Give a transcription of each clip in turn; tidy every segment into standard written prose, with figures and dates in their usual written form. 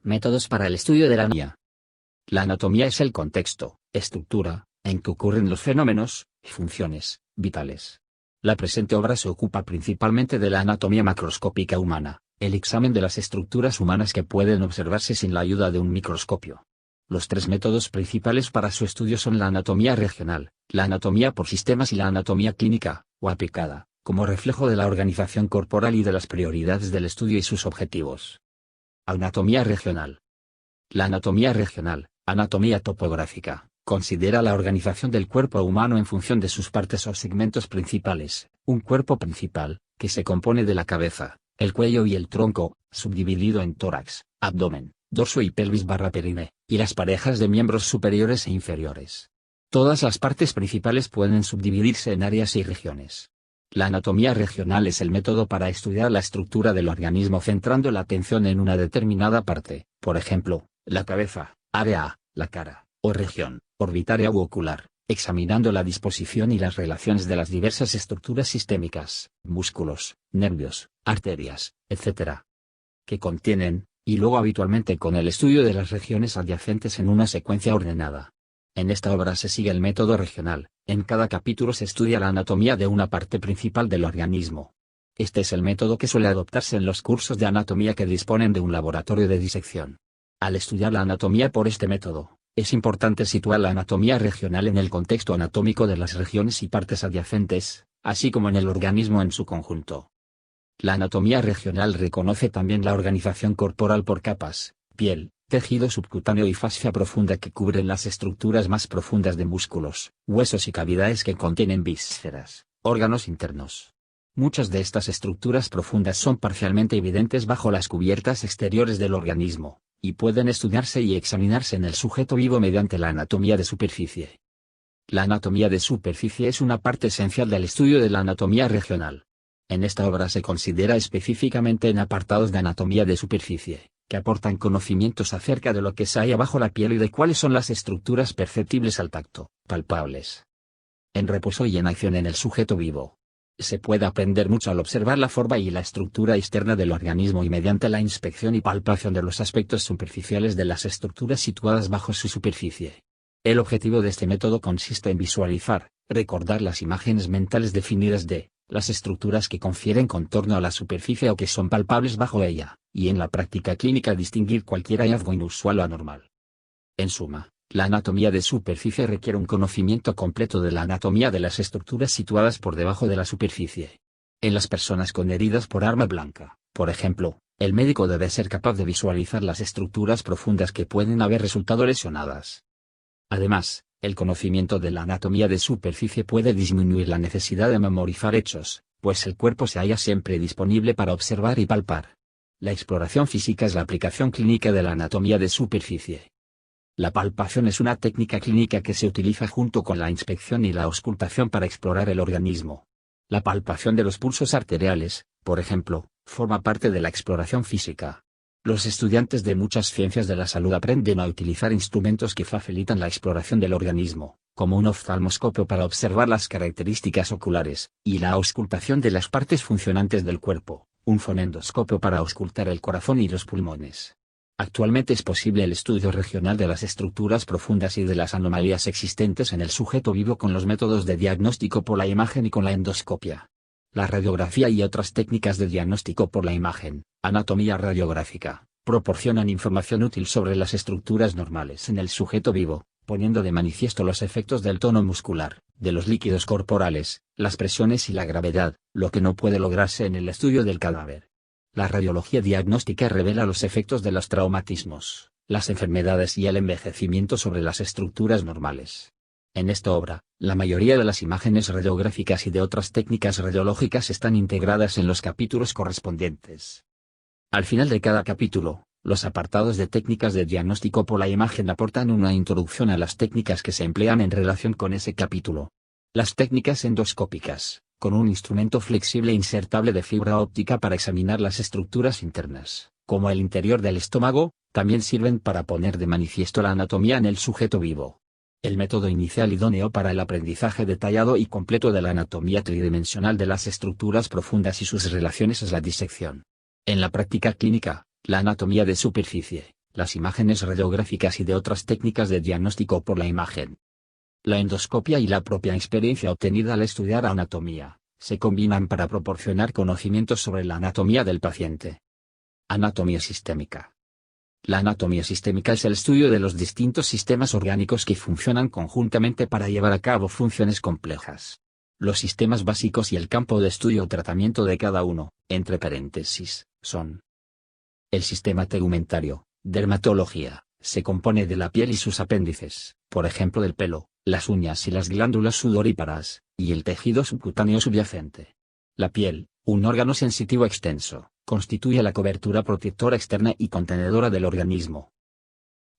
Métodos para el estudio de la anatomía. La anatomía es el contexto, estructura, en que ocurren los fenómenos y funciones vitales. La presente obra se ocupa principalmente de la anatomía macroscópica humana, el examen de las estructuras humanas que pueden observarse sin la ayuda de un microscopio. Los tres métodos principales para su estudio son la anatomía regional, la anatomía por sistemas y la anatomía clínica, o aplicada, como reflejo de la organización corporal y de las prioridades del estudio y sus objetivos. Anatomía regional. La anatomía regional, anatomía topográfica, considera la organización del cuerpo humano en función de sus partes o segmentos principales, un cuerpo principal, que se compone de la cabeza, el cuello y el tronco, subdividido en tórax, abdomen, dorso y pelvis / perine, y las parejas de miembros superiores e inferiores. Todas las partes principales pueden subdividirse en áreas y regiones. La anatomía regional es el método para estudiar la estructura del organismo centrando la atención en una determinada parte, por ejemplo, la cabeza, área A, la cara, o región, orbitaria u ocular, examinando la disposición y las relaciones de las diversas estructuras sistémicas, músculos, nervios, arterias, etc. que contienen, y luego habitualmente con el estudio de las regiones adyacentes en una secuencia ordenada. En esta obra se sigue el método regional, en cada capítulo se estudia la anatomía de una parte principal del organismo. Este es el método que suele adoptarse en los cursos de anatomía que disponen de un laboratorio de disección. Al estudiar la anatomía por este método, es importante situar la anatomía regional en el contexto anatómico de las regiones y partes adyacentes, así como en el organismo en su conjunto. La anatomía regional reconoce también la organización corporal por capas, piel, tejido subcutáneo y fascia profunda que cubren las estructuras más profundas de músculos, huesos y cavidades que contienen vísceras, órganos internos. Muchas de estas estructuras profundas son parcialmente evidentes bajo las cubiertas exteriores del organismo, y pueden estudiarse y examinarse en el sujeto vivo mediante la anatomía de superficie. La anatomía de superficie es una parte esencial del estudio de la anatomía regional. En esta obra se considera específicamente en apartados de anatomía de superficie, que aportan conocimientos acerca de lo que se halla bajo la piel y de cuáles son las estructuras perceptibles al tacto, palpables. En reposo y en acción en el sujeto vivo. Se puede aprender mucho al observar la forma y la estructura externa del organismo y mediante la inspección y palpación de los aspectos superficiales de las estructuras situadas bajo su superficie. El objetivo de este método consiste en visualizar, recordar las imágenes mentales definidas de las estructuras que confieren contorno a la superficie o que son palpables bajo ella, y en la práctica clínica distinguir cualquier hallazgo inusual o anormal. En suma, la anatomía de superficie requiere un conocimiento completo de la anatomía de las estructuras situadas por debajo de la superficie. En las personas con heridas por arma blanca, por ejemplo, el médico debe ser capaz de visualizar las estructuras profundas que pueden haber resultado lesionadas. Además, el conocimiento de la anatomía de superficie puede disminuir la necesidad de memorizar hechos, pues el cuerpo se halla siempre disponible para observar y palpar. La exploración física es la aplicación clínica de la anatomía de superficie. La palpación es una técnica clínica que se utiliza junto con la inspección y la auscultación para explorar el organismo. La palpación de los pulsos arteriales, por ejemplo, forma parte de la exploración física. Los estudiantes de muchas ciencias de la salud aprenden a utilizar instrumentos que facilitan la exploración del organismo, como un oftalmoscopio para observar las características oculares, y la auscultación de las partes funcionantes del cuerpo, un fonendoscopio para auscultar el corazón y los pulmones. Actualmente es posible el estudio regional de las estructuras profundas y de las anomalías existentes en el sujeto vivo con los métodos de diagnóstico por la imagen y con la endoscopia. La radiografía y otras técnicas de diagnóstico por la imagen, anatomía radiográfica, proporcionan información útil sobre las estructuras normales en el sujeto vivo, poniendo de manifiesto los efectos del tono muscular, de los líquidos corporales, las presiones y la gravedad, lo que no puede lograrse en el estudio del cadáver. La radiología diagnóstica revela los efectos de los traumatismos, las enfermedades y el envejecimiento sobre las estructuras normales. En esta obra, la mayoría de las imágenes radiográficas y de otras técnicas radiológicas están integradas en los capítulos correspondientes. Al final de cada capítulo, los apartados de técnicas de diagnóstico por la imagen aportan una introducción a las técnicas que se emplean en relación con ese capítulo. Las técnicas endoscópicas, con un instrumento flexible insertable de fibra óptica para examinar las estructuras internas, como el interior del estómago, también sirven para poner de manifiesto la anatomía en el sujeto vivo. El método inicial idóneo para el aprendizaje detallado y completo de la anatomía tridimensional de las estructuras profundas y sus relaciones es la disección. En la práctica clínica, la anatomía de superficie, las imágenes radiográficas y de otras técnicas de diagnóstico por la imagen. La endoscopia y la propia experiencia obtenida al estudiar anatomía, se combinan para proporcionar conocimientos sobre la anatomía del paciente. Anatomía sistémica. La anatomía sistémica es el estudio de los distintos sistemas orgánicos que funcionan conjuntamente para llevar a cabo funciones complejas. Los sistemas básicos y el campo de estudio o tratamiento de cada uno, entre paréntesis, son: el sistema tegumentario, dermatología, se compone de la piel y sus apéndices, por ejemplo del pelo, las uñas y las glándulas sudoríparas, y el tejido subcutáneo subyacente. La piel, un órgano sensitivo extenso, constituye la cobertura protectora externa y contenedora del organismo.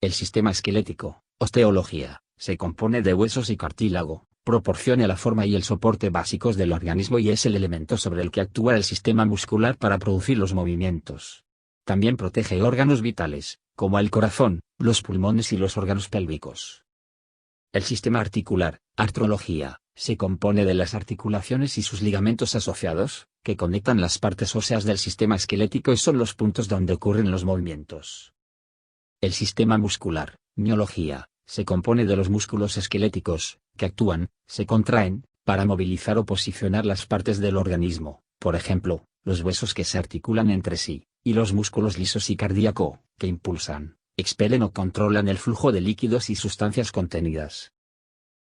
El sistema esquelético, osteología, se compone de huesos y cartílago, proporciona la forma y el soporte básicos del organismo y es el elemento sobre el que actúa el sistema muscular para producir los movimientos. También protege órganos vitales, como el corazón, los pulmones y los órganos pélvicos. El sistema articular, artrología, se compone de las articulaciones y sus ligamentos asociados, que conectan las partes óseas del sistema esquelético y son los puntos donde ocurren los movimientos. El sistema muscular, miología, se compone de los músculos esqueléticos, que actúan, se contraen, para movilizar o posicionar las partes del organismo, por ejemplo, los huesos que se articulan entre sí, y los músculos lisos y cardíaco, que impulsan, expelen o controlan el flujo de líquidos y sustancias contenidas.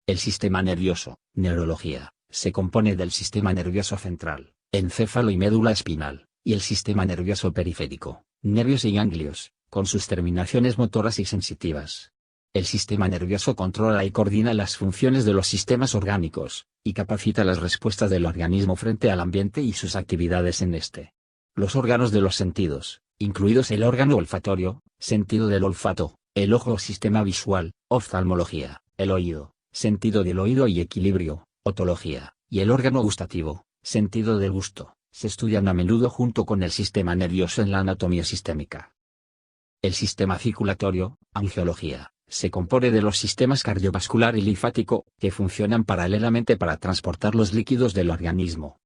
El sistema nervioso, neurología, se compone del sistema nervioso central, encéfalo y médula espinal, y el sistema nervioso periférico, nervios y ganglios, con sus terminaciones motoras y sensitivas. El sistema nervioso controla y coordina las funciones de los sistemas orgánicos, y capacita las respuestas del organismo frente al ambiente y sus actividades en este. Los órganos de los sentidos, incluidos el órgano olfatorio, sentido del olfato, el ojo o sistema visual, oftalmología, el oído, sentido del oído y equilibrio, otología, y el órgano gustativo, sentido del gusto, se estudian a menudo junto con el sistema nervioso en la anatomía sistémica. El sistema circulatorio, angiología, se compone de los sistemas cardiovascular y linfático, que funcionan paralelamente para transportar los líquidos del organismo.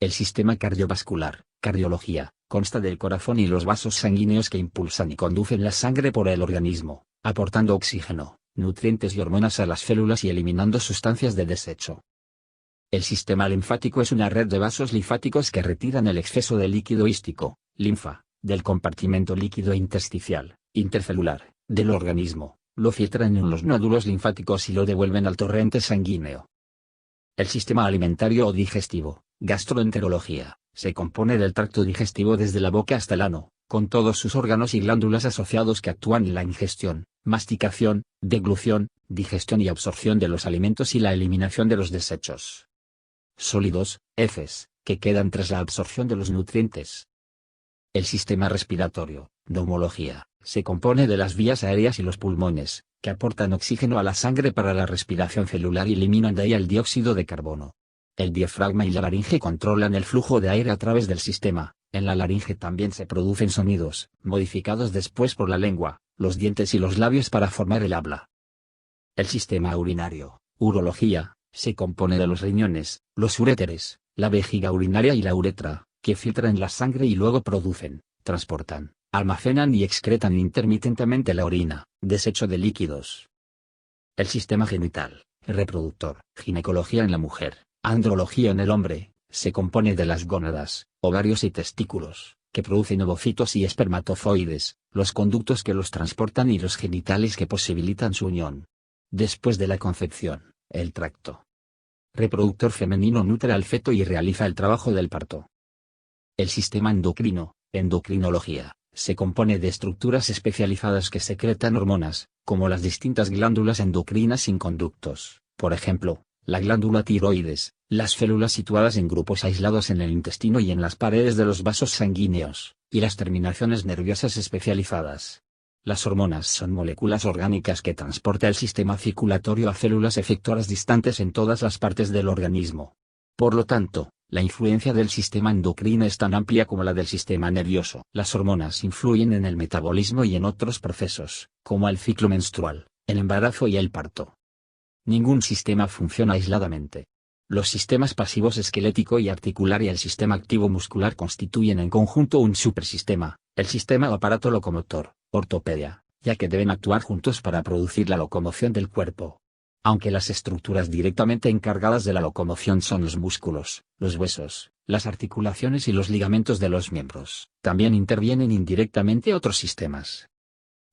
El sistema cardiovascular, cardiología, consta del corazón y los vasos sanguíneos que impulsan y conducen la sangre por el organismo, aportando oxígeno, nutrientes y hormonas a las células y eliminando sustancias de desecho. El sistema linfático es una red de vasos linfáticos que retiran el exceso de líquido hístico, linfa, del compartimento líquido intersticial, intercelular, del organismo, lo filtran en los nódulos linfáticos y lo devuelven al torrente sanguíneo. El sistema alimentario o digestivo, gastroenterología, se compone del tracto digestivo desde la boca hasta el ano, con todos sus órganos y glándulas asociados que actúan en la ingestión, masticación, deglución, digestión y absorción de los alimentos y la eliminación de los desechos sólidos, heces, que quedan tras la absorción de los nutrientes. El sistema respiratorio, neumología, se compone de las vías aéreas y los pulmones, que aportan oxígeno a la sangre para la respiración celular y eliminan de ahí el dióxido de carbono. El diafragma y la laringe controlan el flujo de aire a través del sistema. En la laringe también se producen sonidos, modificados después por la lengua, los dientes y los labios para formar el habla. El sistema urinario, urología, se compone de los riñones, los uréteres, la vejiga urinaria y la uretra, que filtran la sangre y luego producen, transportan, almacenan y excretan intermitentemente la orina, desecho de líquidos. El sistema genital, reproductor, ginecología en la mujer, andrología en el hombre, se compone de las gónadas, ovarios y testículos, que producen ovocitos y espermatozoides, los conductos que los transportan y los genitales que posibilitan su unión. Después de la concepción, el tracto reproductor femenino nutre al feto y realiza el trabajo del parto. El sistema endocrino, endocrinología, se compone de estructuras especializadas que secretan hormonas, como las distintas glándulas endocrinas sin conductos, por ejemplo, la glándula tiroides, las células situadas en grupos aislados en el intestino y en las paredes de los vasos sanguíneos, y las terminaciones nerviosas especializadas. Las hormonas son moléculas orgánicas que transporta el sistema circulatorio a células efectoras distantes en todas las partes del organismo. Por lo tanto, la influencia del sistema endocrino es tan amplia como la del sistema nervioso. Las hormonas influyen en el metabolismo y en otros procesos, como el ciclo menstrual, el embarazo y el parto. Ningún sistema funciona aisladamente. Los sistemas pasivos esquelético y articular y el sistema activo muscular constituyen en conjunto un supersistema, el sistema o aparato locomotor, ortopedia, ya que deben actuar juntos para producir la locomoción del cuerpo. Aunque las estructuras directamente encargadas de la locomoción son los músculos, los huesos, las articulaciones y los ligamentos de los miembros, también intervienen indirectamente otros sistemas.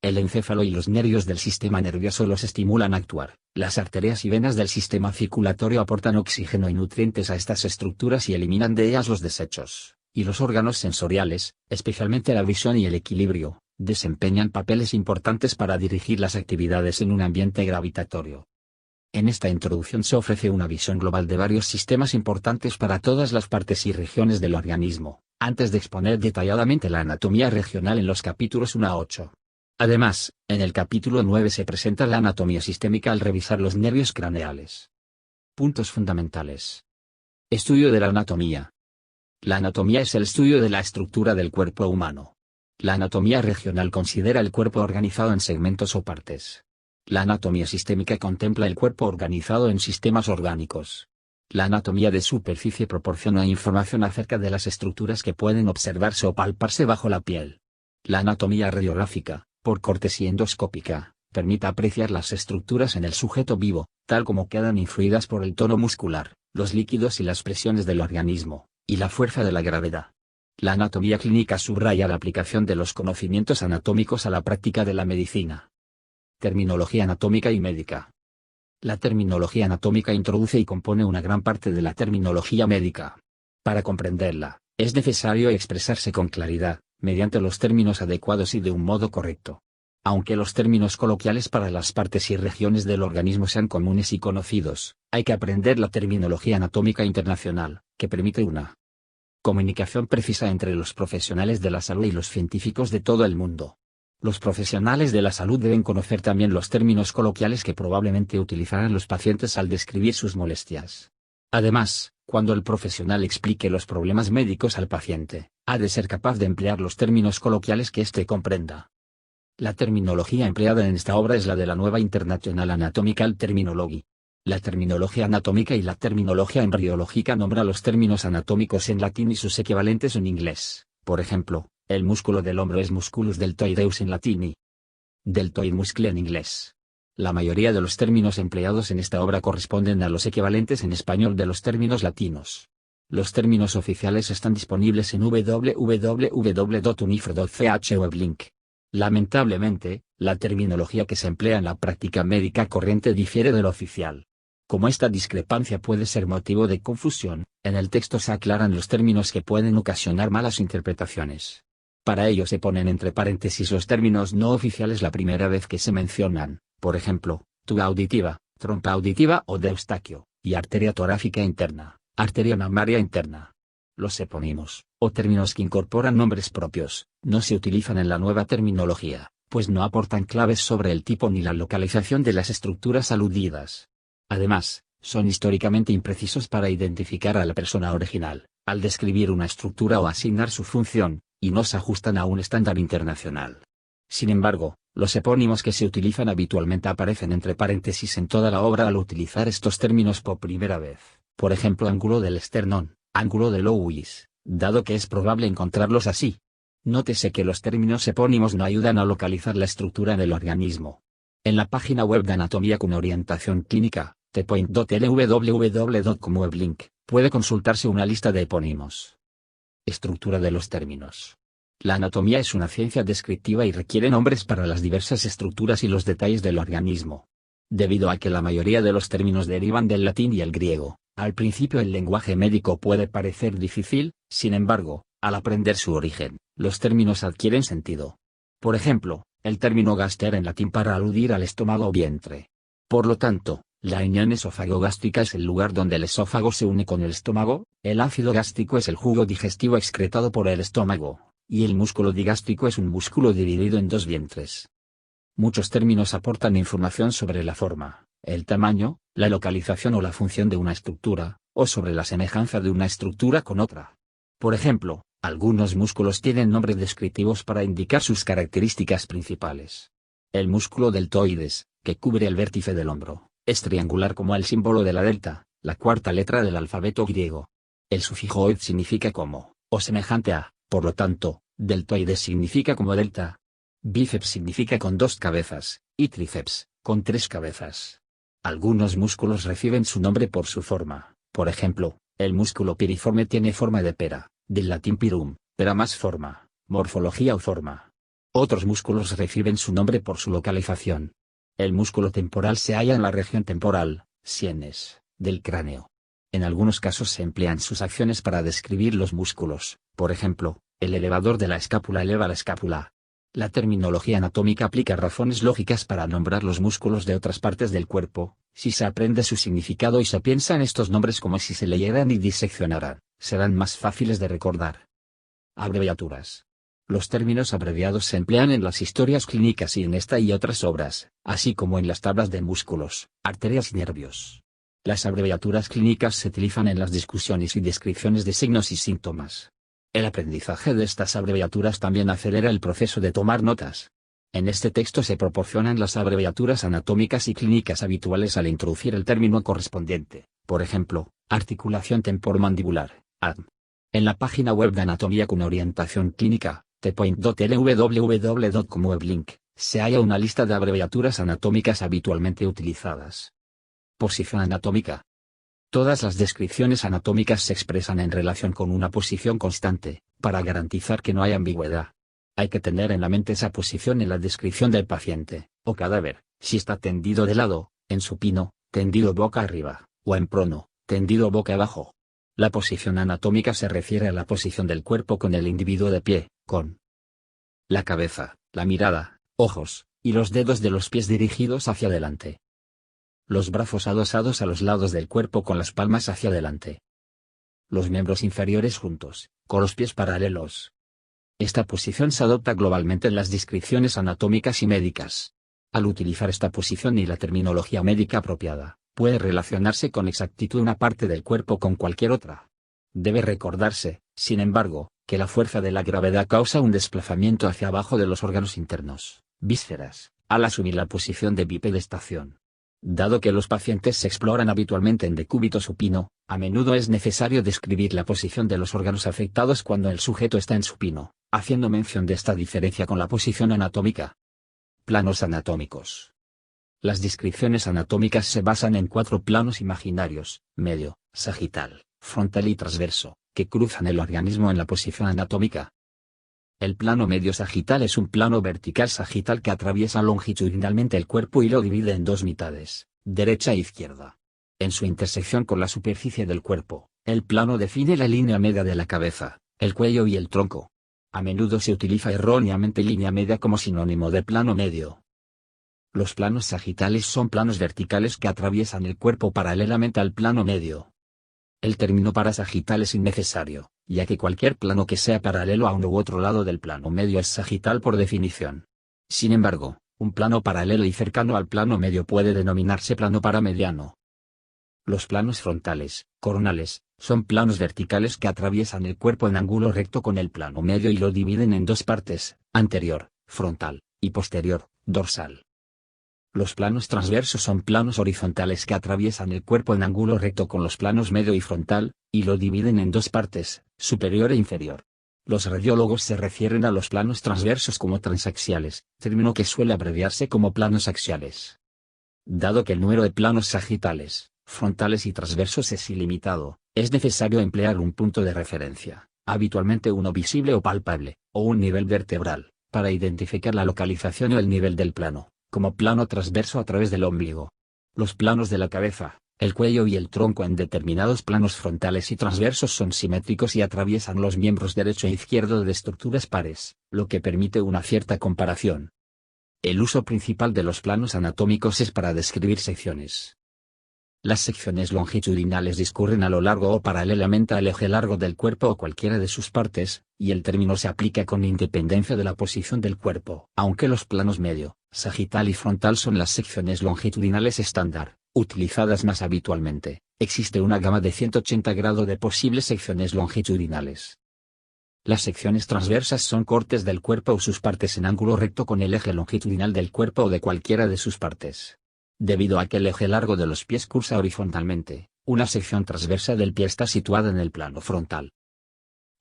El encéfalo y los nervios del sistema nervioso los estimulan a actuar. Las arterias y venas del sistema circulatorio aportan oxígeno y nutrientes a estas estructuras y eliminan de ellas los desechos. Y los órganos sensoriales, especialmente la visión y el equilibrio, desempeñan papeles importantes para dirigir las actividades en un ambiente gravitatorio. En esta introducción se ofrece una visión global de varios sistemas importantes para todas las partes y regiones del organismo, antes de exponer detalladamente la anatomía regional en los capítulos 1 a 8. Además, en el capítulo 9 se presenta la anatomía sistémica al revisar los nervios craneales. Puntos fundamentales. Estudio de la anatomía. La anatomía es el estudio de la estructura del cuerpo humano. La anatomía regional considera el cuerpo organizado en segmentos o partes. La anatomía sistémica contempla el cuerpo organizado en sistemas orgánicos. La anatomía de superficie proporciona información acerca de las estructuras que pueden observarse o palparse bajo la piel. La anatomía radiográfica, por cortesía endoscópica, permite apreciar las estructuras en el sujeto vivo, tal como quedan influidas por el tono muscular, los líquidos y las presiones del organismo, y la fuerza de la gravedad. La anatomía clínica subraya la aplicación de los conocimientos anatómicos a la práctica de la medicina. Terminología anatómica y médica. La terminología anatómica introduce y compone una gran parte de la terminología médica. Para comprenderla, es necesario expresarse con claridad, mediante los términos adecuados y de un modo correcto. Aunque los términos coloquiales para las partes y regiones del organismo sean comunes y conocidos, hay que aprender la terminología anatómica internacional, que permite una comunicación precisa entre los profesionales de la salud y los científicos de todo el mundo. Los profesionales de la salud deben conocer también los términos coloquiales que probablemente utilizarán los pacientes al describir sus molestias. Además, cuando el profesional explique los problemas médicos al paciente, ha de ser capaz de emplear los términos coloquiales que éste comprenda. La terminología empleada en esta obra es la de la nueva International Anatomical Terminology. La terminología anatómica y la terminología embriológica nombra los términos anatómicos en latín y sus equivalentes en inglés. Por ejemplo, el músculo del hombro es musculus deltoideus en latín y deltoid muscle en inglés. La mayoría de los términos empleados en esta obra corresponden a los equivalentes en español de los términos latinos. Los términos oficiales están disponibles en www.unifr.ch weblink. Lamentablemente, la terminología que se emplea en la práctica médica corriente difiere de lo oficial. Como esta discrepancia puede ser motivo de confusión, en el texto se aclaran los términos que pueden ocasionar malas interpretaciones. Para ello se ponen entre paréntesis los términos no oficiales la primera vez que se mencionan, por ejemplo, tuba auditiva, trompa auditiva o de Eustaquio, y arteria torácica interna, arteria mamaria interna. Los epónimos, o términos que incorporan nombres propios, no se utilizan en la nueva terminología, pues no aportan claves sobre el tipo ni la localización de las estructuras aludidas. Además, son históricamente imprecisos para identificar a la persona original, al describir una estructura o asignar su función, y no se ajustan a un estándar internacional. Sin embargo, los epónimos que se utilizan habitualmente aparecen entre paréntesis en toda la obra al utilizar estos términos por primera vez. Por ejemplo, ángulo del esternón, ángulo de Louis, dado que es probable encontrarlos así. Nótese que los términos epónimos no ayudan a localizar la estructura del organismo. En la página web de Anatomía con Orientación Clínica, tpoint.lwww.com/weblink, puede consultarse una lista de epónimos. Estructura de los términos. La anatomía es una ciencia descriptiva y requiere nombres para las diversas estructuras y los detalles del organismo. Debido a que la mayoría de los términos derivan del latín y el griego, al principio el lenguaje médico puede parecer difícil, sin embargo, al aprender su origen, los términos adquieren sentido. Por ejemplo, el término gaster en latín para aludir al estómago o vientre. Por lo tanto, la unión esófago-gástrica es el lugar donde el esófago se une con el estómago, el ácido gástrico es el jugo digestivo excretado por el estómago, y el músculo digástrico es un músculo dividido en dos vientres. Muchos términos aportan información sobre la forma, el tamaño, la localización o la función de una estructura, o sobre la semejanza de una estructura con otra. Por ejemplo, algunos músculos tienen nombres descriptivos para indicar sus características principales. El músculo deltoides, que cubre el vértice del hombro, es triangular como el símbolo de la delta, la cuarta letra del alfabeto griego. El sufijo oid significa como, o semejante a, por lo tanto, deltoides significa como delta. Bíceps significa con 2 cabezas, y tríceps, con 3 cabezas. Algunos músculos reciben su nombre por su forma. Por ejemplo, el músculo piriforme tiene forma de pera, del latín pirum, pera más forma, morfología o forma. Otros músculos reciben su nombre por su localización. El músculo temporal se halla en la región temporal, sienes, del cráneo. En algunos casos se emplean sus acciones para describir los músculos, por ejemplo, el elevador de la escápula eleva la escápula. La terminología anatómica aplica razones lógicas para nombrar los músculos de otras partes del cuerpo. Si se aprende su significado y se piensa en estos nombres como si se leyeran y diseccionaran, serán más fáciles de recordar. Abreviaturas. Los términos abreviados se emplean en las historias clínicas y en esta y otras obras, así como en las tablas de músculos, arterias y nervios. Las abreviaturas clínicas se utilizan en las discusiones y descripciones de signos y síntomas. El aprendizaje de estas abreviaturas también acelera el proceso de tomar notas. En este texto se proporcionan las abreviaturas anatómicas y clínicas habituales al introducir el término correspondiente, por ejemplo, articulación temporomandibular, ATM. En la página web de Anatomía con Orientación Clínica, tpoint.lwww.com weblink, se halla una lista de abreviaturas anatómicas habitualmente utilizadas. Posición anatómica. Todas las descripciones anatómicas se expresan en relación con una posición constante, para garantizar que no haya ambigüedad. Hay que tener en la mente esa posición en la descripción del paciente, o cadáver, si está tendido de lado, en supino, tendido boca arriba, o en prono, tendido boca abajo. La posición anatómica se refiere a la posición del cuerpo con el individuo de pie, con la cabeza, la mirada, ojos, y los dedos de los pies dirigidos hacia adelante. Los brazos adosados a los lados del cuerpo con las palmas hacia adelante. Los miembros inferiores juntos, con los pies paralelos. Esta posición se adopta globalmente en las descripciones anatómicas y médicas. Al utilizar esta posición y la terminología médica apropiada, puede relacionarse con exactitud una parte del cuerpo con cualquier otra. Debe recordarse, sin embargo, que la fuerza de la gravedad causa un desplazamiento hacia abajo de los órganos internos, vísceras, al asumir la posición de bipedestación. Dado que los pacientes se exploran habitualmente en decúbito supino, a menudo es necesario describir la posición de los órganos afectados cuando el sujeto está en supino, haciendo mención de esta diferencia con la posición anatómica. Planos anatómicos. Las descripciones anatómicas se basan en 4 planos imaginarios, medio, sagital, frontal y transverso, que cruzan el organismo en la posición anatómica. El plano medio sagital es un plano vertical sagital que atraviesa longitudinalmente el cuerpo y lo divide en 2 mitades, derecha e izquierda. En su intersección con la superficie del cuerpo, el plano define la línea media de la cabeza, el cuello y el tronco. A menudo se utiliza erróneamente línea media como sinónimo de plano medio. Los planos sagitales son planos verticales que atraviesan el cuerpo paralelamente al plano medio. El término parasagital es innecesario, ya que cualquier plano que sea paralelo a uno u otro lado del plano medio es sagital por definición. Sin embargo, un plano paralelo y cercano al plano medio puede denominarse plano paramediano. Los planos frontales, coronales, son planos verticales que atraviesan el cuerpo en ángulo recto con el plano medio y lo dividen en 2 partes, anterior, frontal, y posterior, dorsal. Los planos transversos son planos horizontales que atraviesan el cuerpo en ángulo recto con los planos medio y frontal, y lo dividen en 2 partes, superior e inferior. Los radiólogos se refieren a los planos transversos como transaxiales, término que suele abreviarse como planos axiales. Dado que el número de planos sagitales, frontales y transversos es ilimitado, es necesario emplear un punto de referencia, habitualmente uno visible o palpable, o un nivel vertebral, para identificar la localización o el nivel del plano, como plano transverso a través del ombligo. Los planos de la cabeza, el cuello y el tronco en determinados planos frontales y transversos son simétricos y atraviesan los miembros derecho e izquierdo de estructuras pares, lo que permite una cierta comparación. El uso principal de los planos anatómicos es para describir secciones. Las secciones longitudinales discurren a lo largo o paralelamente al eje largo del cuerpo o cualquiera de sus partes, y el término se aplica con independencia de la posición del cuerpo. Aunque los planos medio, sagital y frontal son las secciones longitudinales estándar, utilizadas más habitualmente, existe una gama de 180 grados de posibles secciones longitudinales. Las secciones transversas son cortes del cuerpo o sus partes en ángulo recto con el eje longitudinal del cuerpo o de cualquiera de sus partes. Debido a que el eje largo de los pies cursa horizontalmente, una sección transversa del pie está situada en el plano frontal.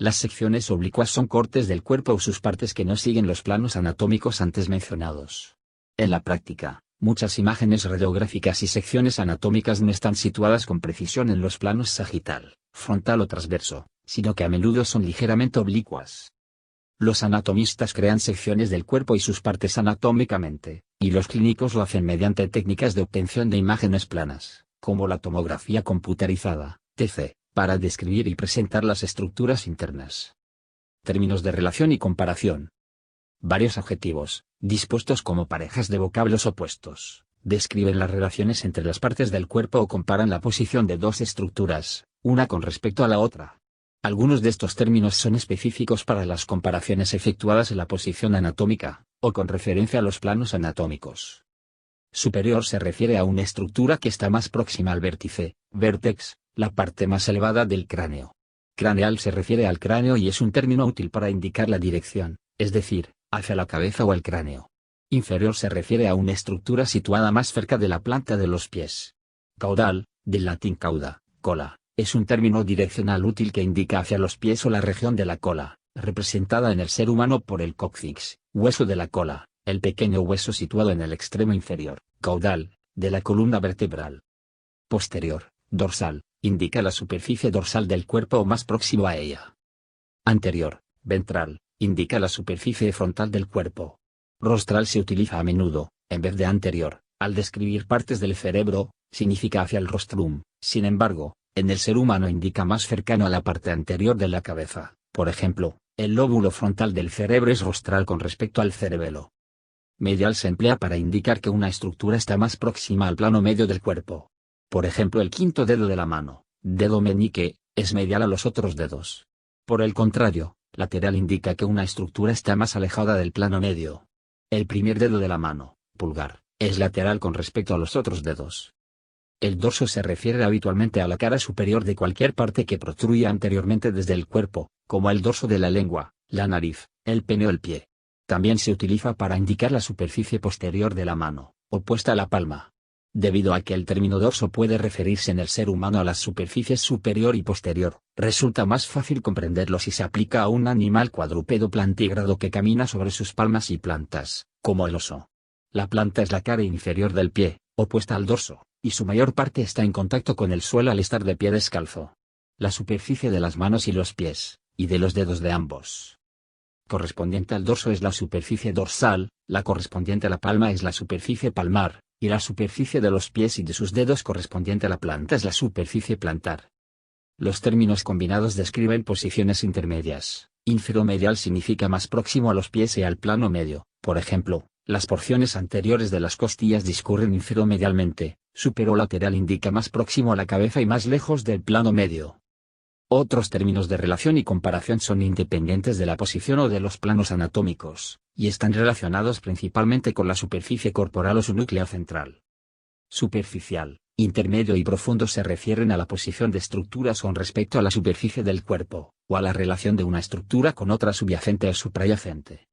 Las secciones oblicuas son cortes del cuerpo o sus partes que no siguen los planos anatómicos antes mencionados. En la práctica, muchas imágenes radiográficas y secciones anatómicas no están situadas con precisión en los planos sagital, frontal o transverso, sino que a menudo son ligeramente oblicuas. Los anatomistas crean secciones del cuerpo y sus partes anatómicamente, y los clínicos lo hacen mediante técnicas de obtención de imágenes planas, como la tomografía computerizada, TC, para describir y presentar las estructuras internas. Términos de relación y comparación. Varios adjetivos, dispuestos como parejas de vocablos opuestos, describen las relaciones entre las partes del cuerpo o comparan la posición de dos estructuras, una con respecto a la otra. Algunos de estos términos son específicos para las comparaciones efectuadas en la posición anatómica, o con referencia a los planos anatómicos. Superior se refiere a una estructura que está más próxima al vértice, vértex, la parte más elevada del cráneo. Craneal se refiere al cráneo y es un término útil para indicar la dirección, es decir, hacia la cabeza o el cráneo. Inferior se refiere a una estructura situada más cerca de la planta de los pies. Caudal, del latín cauda, cola, es un término direccional útil que indica hacia los pies o la región de la cola, representada en el ser humano por el cóccix, hueso de la cola, el pequeño hueso situado en el extremo inferior, caudal, de la columna vertebral. Posterior, dorsal, indica la superficie dorsal del cuerpo o más próximo a ella. Anterior, ventral, indica la superficie frontal del cuerpo. Rostral se utiliza a menudo, en vez de anterior, al describir partes del cerebro, significa hacia el rostrum, sin embargo, en el ser humano indica más cercano a la parte anterior de la cabeza, por ejemplo, el lóbulo frontal del cerebro es rostral con respecto al cerebelo. Medial se emplea para indicar que una estructura está más próxima al plano medio del cuerpo. Por ejemplo, el quinto dedo de la mano, dedo meñique, es medial a los otros dedos. Por el contrario, lateral indica que una estructura está más alejada del plano medio. El primer dedo de la mano, pulgar, es lateral con respecto a los otros dedos. El dorso se refiere habitualmente a la cara superior de cualquier parte que protruya anteriormente desde el cuerpo, como el dorso de la lengua, la nariz, el pene o el pie. También se utiliza para indicar la superficie posterior de la mano, opuesta a la palma. Debido a que el término dorso puede referirse en el ser humano a las superficies superior y posterior, resulta más fácil comprenderlo si se aplica a un animal cuadrúpedo plantígrado que camina sobre sus palmas y plantas, como el oso. La planta es la cara inferior del pie, opuesta al dorso, y su mayor parte está en contacto con el suelo al estar de pie descalzo. La superficie de las manos y los pies, y de los dedos de ambos, correspondiente al dorso es la superficie dorsal, la correspondiente a la palma es la superficie palmar, y la superficie de los pies y de sus dedos correspondiente a la planta es la superficie plantar. Los términos combinados describen posiciones intermedias. Inferomedial significa más próximo a los pies y al plano medio, por ejemplo, las porciones anteriores de las costillas discurren inferomedialmente, superolateral indica más próximo a la cabeza y más lejos del plano medio. Otros términos de relación y comparación son independientes de la posición o de los planos anatómicos, y están relacionados principalmente con la superficie corporal o su núcleo central. Superficial, intermedio y profundo se refieren a la posición de estructuras con respecto a la superficie del cuerpo, o a la relación de una estructura con otra subyacente o suprayacente.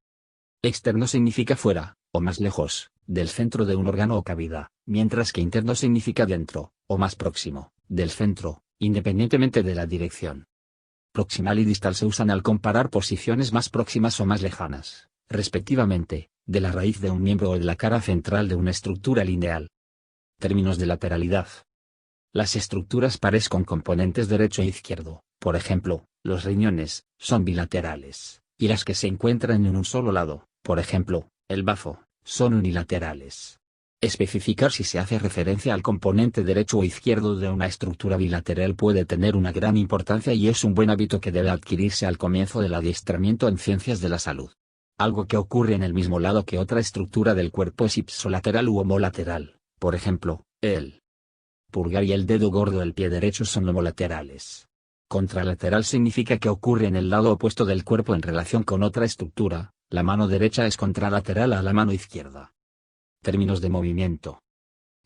Externo significa fuera, o más lejos, del centro de un órgano o cavidad, mientras que interno significa dentro, o más próximo, del centro, independientemente de la dirección. Proximal y distal se usan al comparar posiciones más próximas o más lejanas, respectivamente, de la raíz de un miembro o de la cara central de una estructura lineal. Términos de lateralidad. Las estructuras pares con componentes derecho e izquierdo, por ejemplo, los riñones, son bilaterales, y las que se encuentran en un solo lado, por ejemplo, el bazo, son unilaterales. Especificar si se hace referencia al componente derecho o izquierdo de una estructura bilateral puede tener una gran importancia y es un buen hábito que debe adquirirse al comienzo del adiestramiento en ciencias de la salud. Algo que ocurre en el mismo lado que otra estructura del cuerpo es ipsolateral u homolateral, por ejemplo, el pulgar y el dedo gordo del pie derecho son homolaterales. Contralateral significa que ocurre en el lado opuesto del cuerpo en relación con otra estructura, la mano derecha es contralateral a la mano izquierda. Términos de movimiento.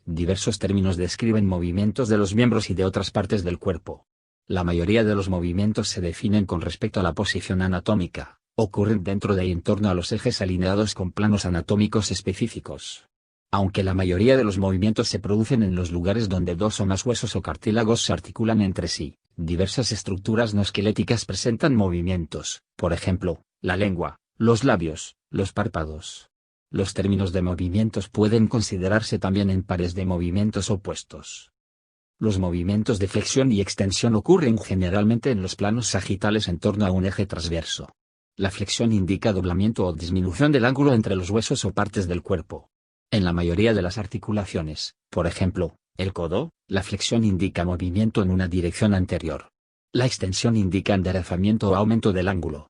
Diversos términos describen movimientos de los miembros y de otras partes del cuerpo. La mayoría de los movimientos se definen con respecto a la posición anatómica, ocurren dentro de y en torno a los ejes alineados con planos anatómicos específicos. Aunque la mayoría de los movimientos se producen en los lugares donde dos o más huesos o cartílagos se articulan entre sí, Diversas estructuras no esqueléticas presentan movimientos, por ejemplo, la lengua, los labios, los párpados. Los términos de movimientos pueden considerarse también en pares de movimientos opuestos. Los movimientos de flexión y extensión ocurren generalmente en los planos sagitales en torno a un eje transverso. La flexión indica doblamiento o disminución del ángulo entre los huesos o partes del cuerpo. En la mayoría de las articulaciones, por ejemplo, el codo, la flexión indica movimiento en una dirección anterior. La extensión indica enderezamiento o aumento del ángulo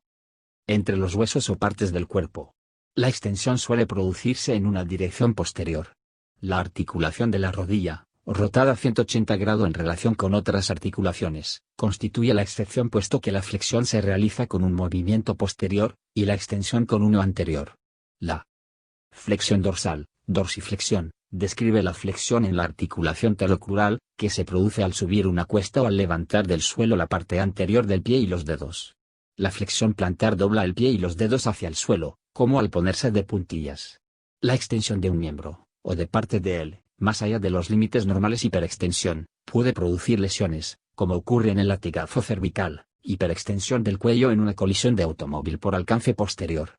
entre los huesos o partes del cuerpo. La extensión suele producirse en una dirección posterior. La articulación de la rodilla, rotada 180 grados en relación con otras articulaciones, constituye la excepción puesto que la flexión se realiza con un movimiento posterior, y la extensión con uno anterior. La flexión dorsal, dorsiflexión, describe la flexión en la articulación talocrural, que se produce al subir una cuesta o al levantar del suelo la parte anterior del pie y los dedos. La flexión plantar dobla el pie y los dedos hacia el suelo, como al ponerse de puntillas. La extensión de un miembro, o de parte de él, más allá de los límites normales hiperextensión, puede producir lesiones, como ocurre en el latigazo cervical, hiperextensión del cuello en una colisión de automóvil por alcance posterior.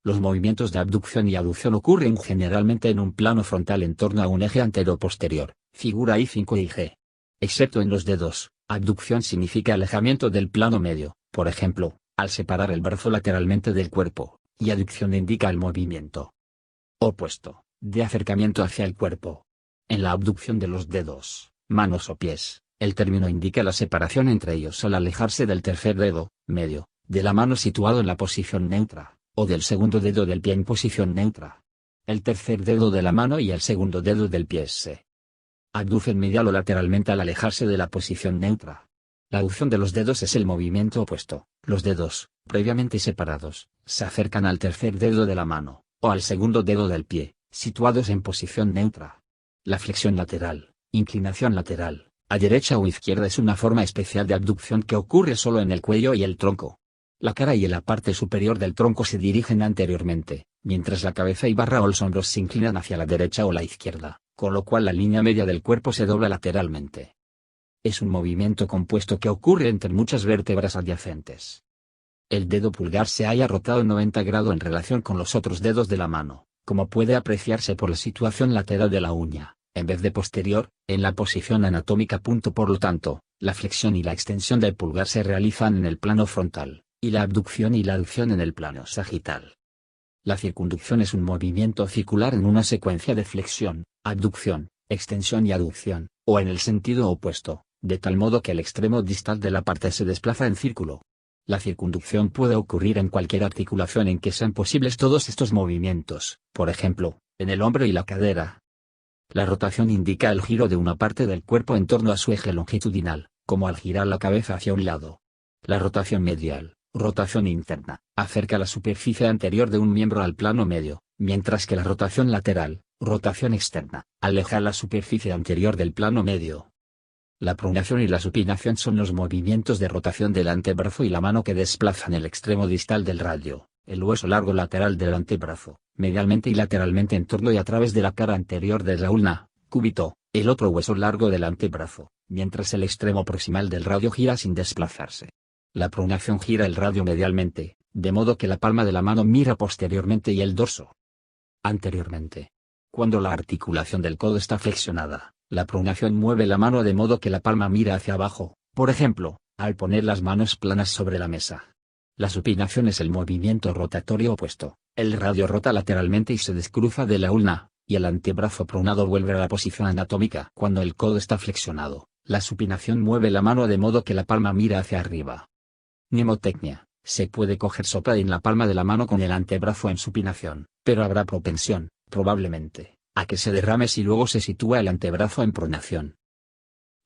Los movimientos de abducción y aducción ocurren generalmente en un plano frontal en torno a un eje antero-posterior, figura I5 y G. Excepto en los dedos, abducción significa alejamiento del plano medio, por ejemplo, al separar el brazo lateralmente del cuerpo, y aducción indica el movimiento opuesto, de acercamiento hacia el cuerpo. En la abducción de los dedos, manos o pies, el término indica la separación entre ellos al alejarse del tercer dedo, medio, de la mano situado en la posición neutra, o del segundo dedo del pie en posición neutra. El tercer dedo de la mano y el segundo dedo del pie se abducen medial o lateralmente al alejarse de la posición neutra. La abducción de los dedos es el movimiento opuesto. Los dedos, previamente separados, se acercan al tercer dedo de la mano, o al segundo dedo del pie, situados en posición neutra. La flexión lateral, inclinación lateral, a derecha o izquierda es una forma especial de abducción que ocurre solo en el cuello y el tronco. La cara y la parte superior del tronco se dirigen anteriormente, mientras la cabeza y barra o los hombros se inclinan hacia la derecha o la izquierda, con lo cual la línea media del cuerpo se dobla lateralmente. Es un movimiento compuesto que ocurre entre muchas vértebras adyacentes. El dedo pulgar se halla rotado 90 grados en relación con los otros dedos de la mano, como puede apreciarse por la situación lateral de la uña, en vez de posterior, en la posición anatómica. Por lo tanto, la flexión y la extensión del pulgar se realizan en el plano frontal, y la abducción y la aducción en el plano sagital. La circunducción es un movimiento circular en una secuencia de flexión, abducción, extensión y aducción, o en el sentido opuesto, de tal modo que el extremo distal de la parte se desplaza en círculo. La circunducción puede ocurrir en cualquier articulación en que sean posibles todos estos movimientos, por ejemplo, en el hombro y la cadera. La rotación indica el giro de una parte del cuerpo en torno a su eje longitudinal, como al girar la cabeza hacia un lado. La rotación medial, rotación interna, acerca la superficie anterior de un miembro al plano medio, mientras que la rotación lateral, rotación externa, aleja la superficie anterior del plano medio. La pronación y la supinación son los movimientos de rotación del antebrazo y la mano que desplazan el extremo distal del radio, el hueso largo lateral del antebrazo, medialmente y lateralmente en torno y a través de la cara anterior de la ulna, cúbito, el otro hueso largo del antebrazo, mientras el extremo proximal del radio gira sin desplazarse. La pronación gira el radio medialmente, de modo que la palma de la mano mira posteriormente y el dorso anteriormente. Cuando la articulación del codo está flexionada, la pronación mueve la mano de modo que la palma mira hacia abajo, por ejemplo, al poner las manos planas sobre la mesa. La supinación es el movimiento rotatorio opuesto. El radio rota lateralmente y se descruza de la ulna, y el antebrazo pronado vuelve a la posición anatómica. Cuando el codo está flexionado, la supinación mueve la mano de modo que la palma mira hacia arriba. Mnemotecnia: se puede coger sopa en la palma de la mano con el antebrazo en supinación, pero habrá propensión, probablemente, a que se derrame si luego se sitúa el antebrazo en pronación.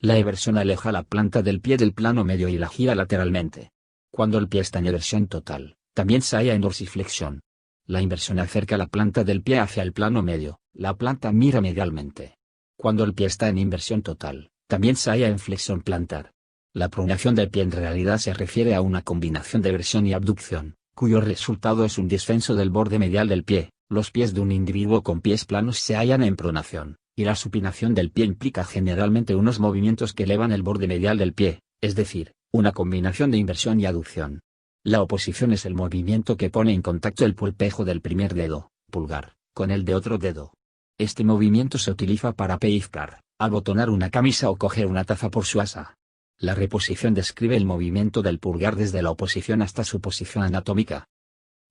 La eversión aleja la planta del pie del plano medio y la gira lateralmente. Cuando el pie está en eversión total, también se halla en dorsiflexión. La inversión acerca la planta del pie hacia el plano medio, la planta mira medialmente. Cuando el pie está en inversión total, también se halla en flexión plantar. La pronación del pie en realidad se refiere a una combinación de eversión y abducción, cuyo resultado es un descenso del borde medial del pie. Los pies de un individuo con pies planos se hallan en pronación, y la supinación del pie implica generalmente unos movimientos que elevan el borde medial del pie, es decir, una combinación de inversión y aducción. La oposición es el movimiento que pone en contacto el pulpejo del primer dedo, pulgar, con el de otro dedo. Este movimiento se utiliza para pellizcar, abotonar una camisa o coger una taza por su asa. La reposición describe el movimiento del pulgar desde la oposición hasta su posición anatómica.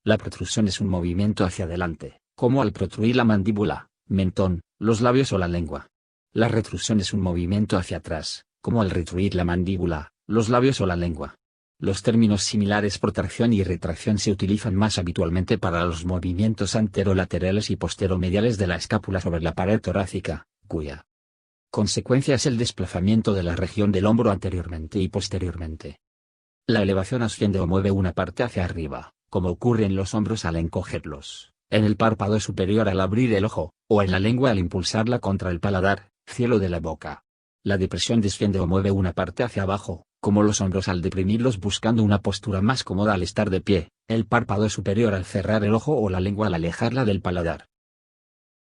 La protrusión es un movimiento hacia adelante, como al protruir la mandíbula, mentón, los labios o la lengua. La retrusión es un movimiento hacia atrás, como al retruir la mandíbula, los labios o la lengua. Los términos similares protracción y retracción se utilizan más habitualmente para los movimientos anterolaterales y posteromediales de la escápula sobre la pared torácica, cuya consecuencia es el desplazamiento de la región del hombro anteriormente y posteriormente. La elevación asciende o mueve una parte hacia arriba, como ocurre en los hombros al encogerlos, en el párpado superior al abrir el ojo, o en la lengua al impulsarla contra el paladar, cielo de la boca. La depresión desciende o mueve una parte hacia abajo, como los hombros al deprimirlos buscando una postura más cómoda al estar de pie, el párpado superior al cerrar el ojo o la lengua al alejarla del paladar.